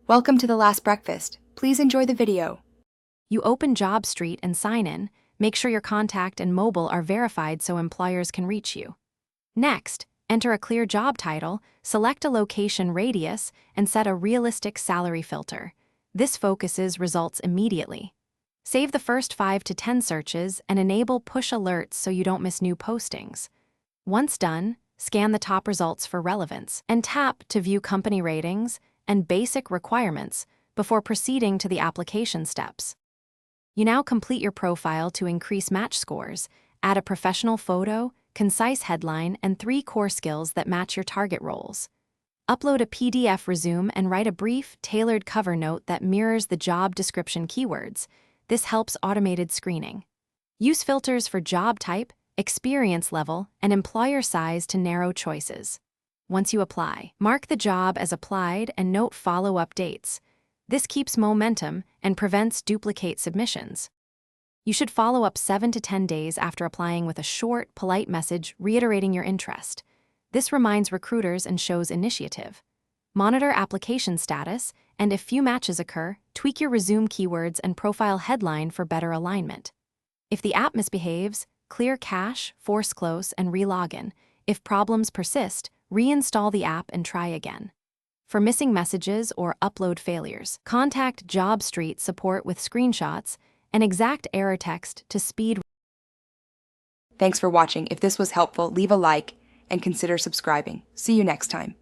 Welcome to the last breakfast. Please enjoy the video. You open Jobstreet and sign in. Make sure your contact and mobile are verified so employers can reach you. Next, enter a clear job title, select a location radius, and set a realistic salary filter. This focuses results immediately. Save the first 5 to 10 searches and enable push alerts so you don't miss new postings. Once done, scan the top results for relevance and tap to view company ratings and basic requirements before proceeding to the application steps. You now complete your profile to increase match scores, add a professional photo, concise headline, and 3 core skills that match your target roles. Upload a PDF resume and write a brief, tailored cover note that mirrors the job description keywords. This helps automated screening. Use filters for job type, experience level, and employer size to narrow choices. Once you apply, mark the job as applied and note follow-up dates. This keeps momentum and prevents duplicate submissions. You should follow up 7 to 10 days after applying with a short, polite message reiterating your interest. This reminds recruiters and shows initiative. Monitor application status, and if few matches occur, tweak your resume keywords and profile headline for better alignment. If the app misbehaves, clear cache, force close, and re-login. If problems persist, reinstall the app and try again. For missing messages or upload failures, contact Jobstreet support with screenshots and exact error text to speed. Thanks for watching. If this was helpful, leave a like and consider subscribing. See you next time.